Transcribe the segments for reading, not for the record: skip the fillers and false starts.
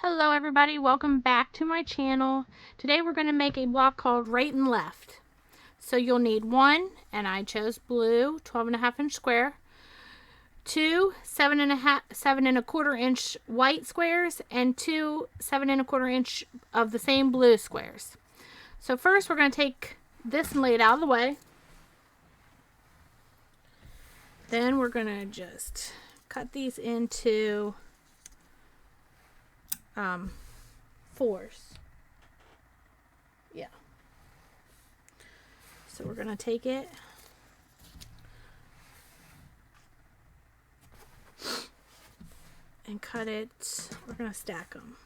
Hello everybody, welcome back to my channel. Today we're going to make a block called right and left. So you'll need one, and I chose blue, 12.5-inch square, two 7.25-inch white squares, and two 7.25-inch of the same blue squares. So first we're going to take this and lay it out of the way. Then we're going to just cut these into fours. Yeah. So we're going to take it and cut it. We're going to stack them.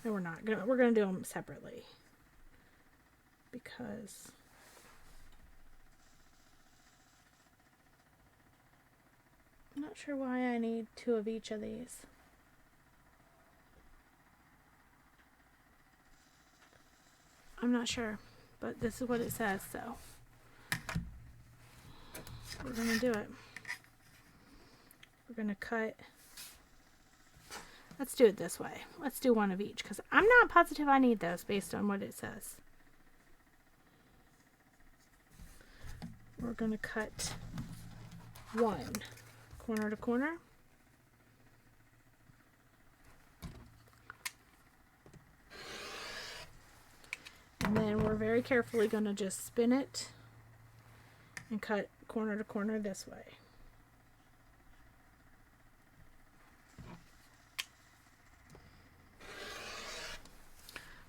No, we're not. We're going to do them separately because I'm not sure why I need two of each of these. I'm not sure, but this is what it says, so we're going to do it. We're going to cut. Let's do it this way. Let's do one of each because I'm not positive I need those based on what it says. We're going to cut one corner to corner. And then we're very carefully going to just spin it and cut corner to corner this way.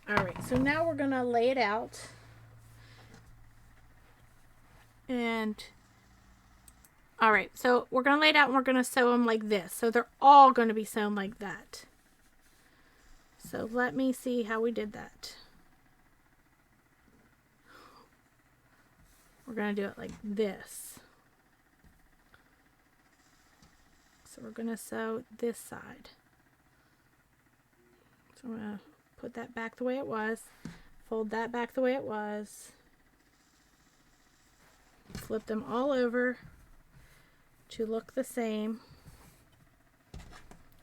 Alright, so now we're going to lay it out. And alright, so we're going to lay it out and we're going to sew them like this. So they're all going to be sewn like that. So let me see how we did that. We're going to do it like this. So we're going to sew this side. So I'm going to put that back the way it was. Fold that back the way it was. Flip them all over to look the same.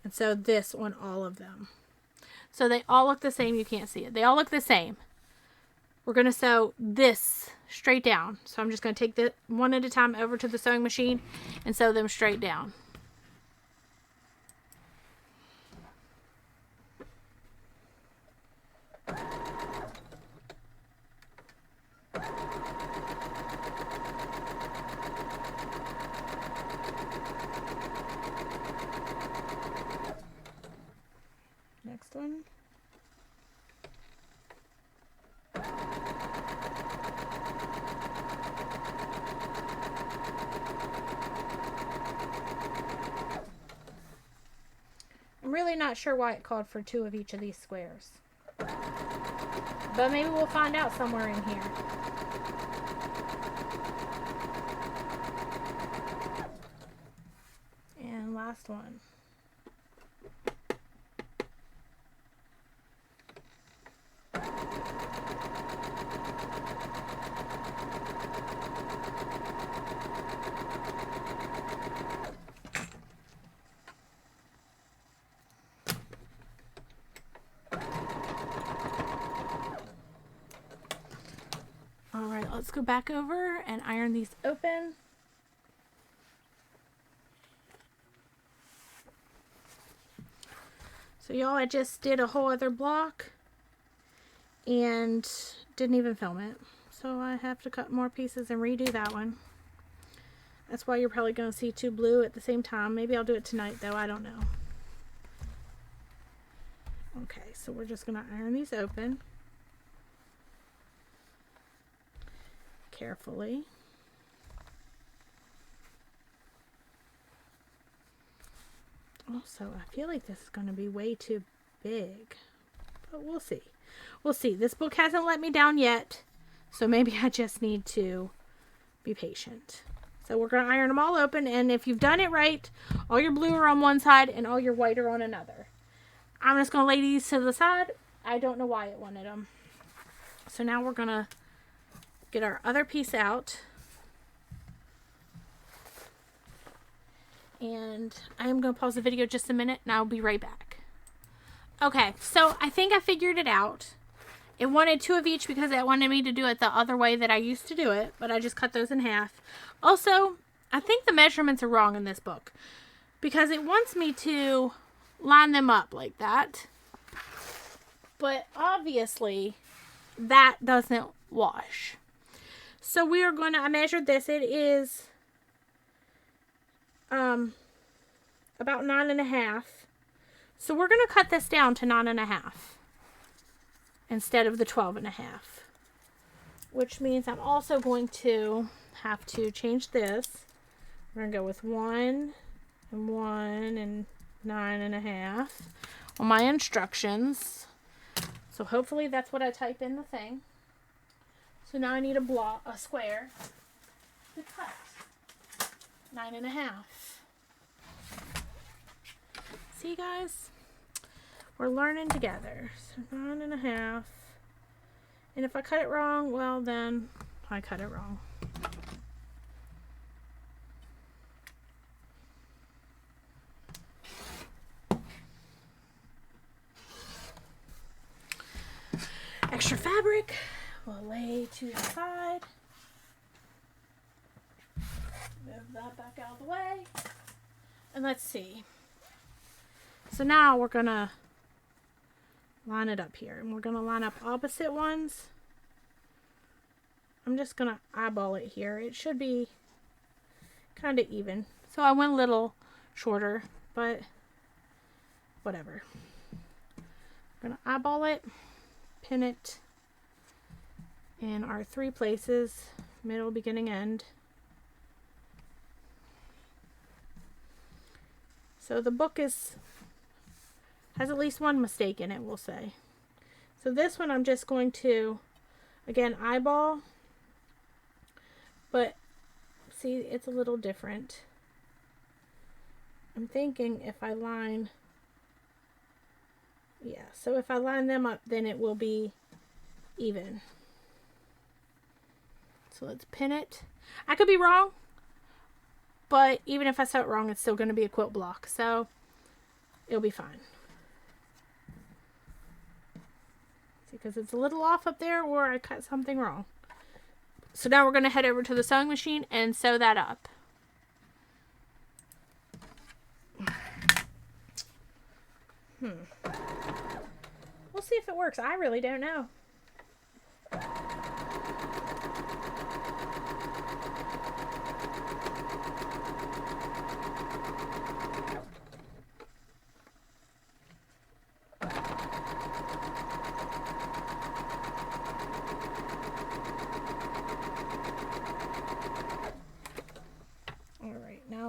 And sew this on all of them. So they all look the same. You can't see it. They all look the same. We're going to sew this straight down. So I'm just going to take the one at a time over to the sewing machine and sew them straight down. Next one. I'm really not sure why it called for two of each of these squares. But maybe we'll find out somewhere in here. And last one. Alright, let's go back over and iron these open. So y'all, I just did a whole other block and didn't even film it. So I have to cut more pieces and redo that one. That's why you're probably going to see two blue at the same time. Maybe I'll do it tonight though, I don't know. Okay, so we're just going to iron these open. Carefully. Also, I feel like this is going to be way too big, but we'll see. We'll see. This book hasn't let me down yet, so maybe I just need to be patient. So we're going to iron them all open, and if you've done it right, all your blue are on one side and all your white are on another. I'm just going to lay these to the side. I don't know why it wanted them. So now we're going to get our other piece out. And I'm going to pause the video just a minute and I'll be right back. Okay, so I think I figured it out. It wanted 2 of each because it wanted me to do it the other way that I used to do it, but I just cut those in half. Also, I think the measurements are wrong in this book because it wants me to line them up like that. But obviously, that doesn't wash. So we are going to, I measured this. It is about 9.5. So we're going to cut this down to 9.5 instead of the 12.5, which means I'm also going to have to change this. We're going to go with 1 and 1 and 9.5 on my instructions. So hopefully that's what I type in the thing. So now I need a square to cut 9.5. See, guys? We're learning together. So 9.5. And if I cut it wrong, well, then I cut it wrong. Extra fabric we'll lay to the side. Move that back out of the way. And let's see. So now we're going to line it up here. And we're going to line up opposite ones. I'm just going to eyeball it here. It should be kind of even. So I went a little shorter, but whatever. I'm going to eyeball it, pin it in our 3 places, middle, beginning, end. So the book has at least one mistake in it, we'll say. So this one I'm just going to, again, eyeball. But see, it's a little different. I'm thinking if I line, yeah, so if I line them up, then it will be even. So let's pin it. I could be wrong, but even if I sew it wrong, it's still going to be a quilt block, so it'll be fine. See, because it's a little off up there, or I cut something wrong. So now we're going to head over to the sewing machine and sew that up. We'll see if it works. I really don't know.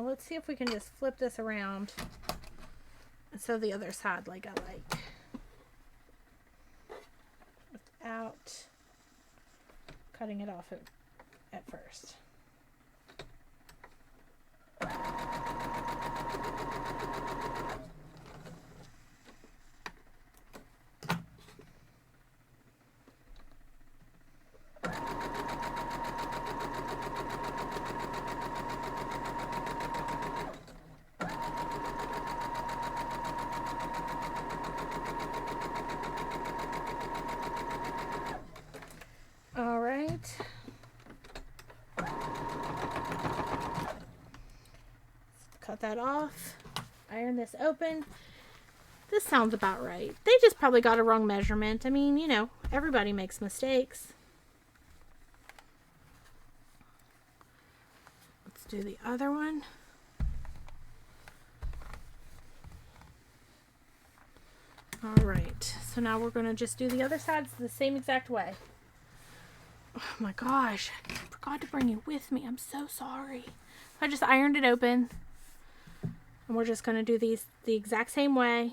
Let's see if we can just flip this around and sew the other side like I like, without cutting it off at first. Cut that off, iron this open. This sounds about right. They just probably got a wrong measurement. I mean, you know, everybody makes mistakes. Let's do the other one. All right, so now we're going to just do the other sides the same exact way. Oh my gosh, I forgot to bring you with me. I'm so sorry. I just ironed it open. And we're just going to do these the exact same way.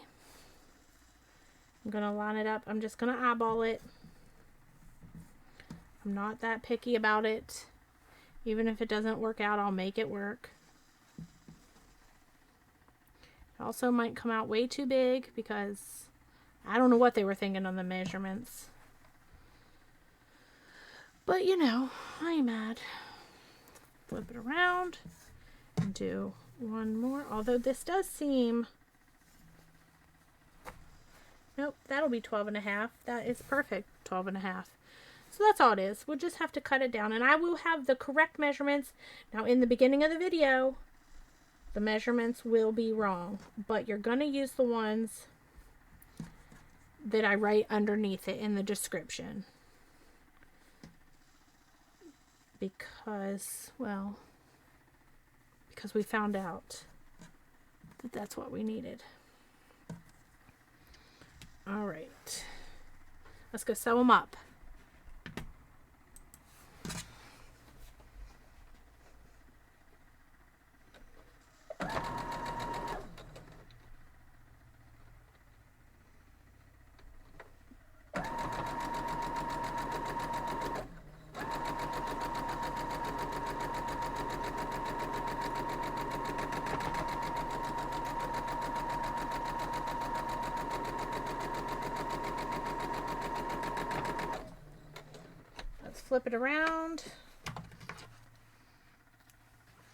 I'm going to line it up. I'm just going to eyeball it. I'm not that picky about it. Even if it doesn't work out, I'll make it work. It also might come out way too big because I don't know what they were thinking on the measurements. But, you know, I ain't mad. Flip it around and do one more, although this does seem, nope, that'll be 12.5. That is perfect, 12.5. So that's all it is. We'll just have to cut it down, and I will have the correct measurements. Now in the beginning of the video, the measurements will be wrong, but you're going to use the ones that I write underneath it in the description. Because, well, because we found out that that's what we needed. All right. Let's go sew them up. Flip it around.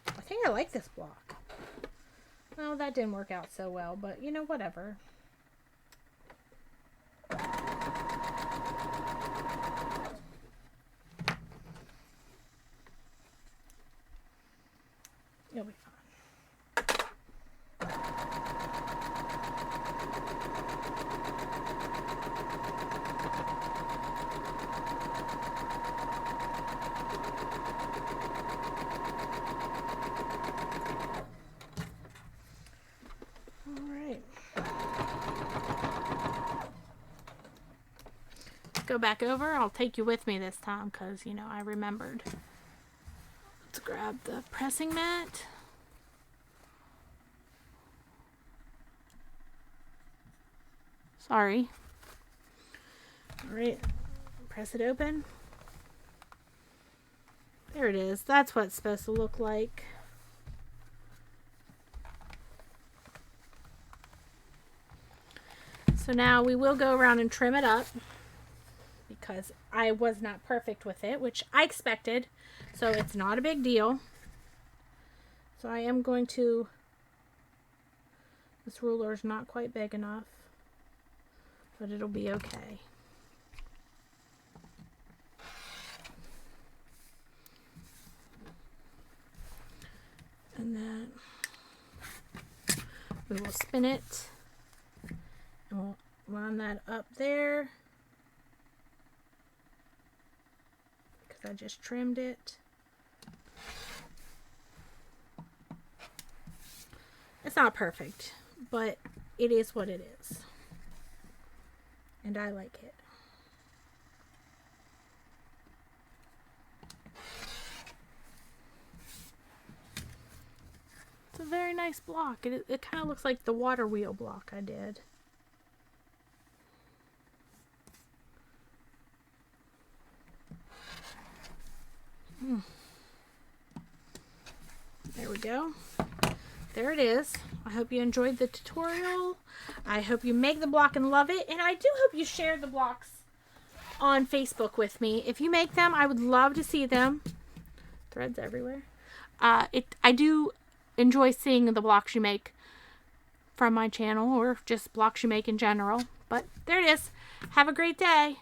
I think I like this block. Well, that didn't work out so well, but you know, whatever. You'll be fine. Go back over. I'll take you with me this time because, you know, I remembered. Let's grab the pressing mat. Sorry. All right. Press it open. There it is. That's what it's supposed to look like. So now we will go around and trim it up, because I was not perfect with it, which I expected, so it's not a big deal. So I am going to, this ruler is not quite big enough, but it'll be okay. And then we will spin it, and we'll line that up there. I just trimmed it. It's not perfect, but it is what it is. And I like it. It's a very nice block. It kind of looks like the water wheel block I did. There we go. There it is. I hope you enjoyed the tutorial. I hope you make the block and love it. And I do hope you share the blocks on Facebook with me. If you make them, I would love to see them. Threads everywhere. I do enjoy seeing the blocks you make from my channel, or just blocks you make in general. But there it is. Have a great day.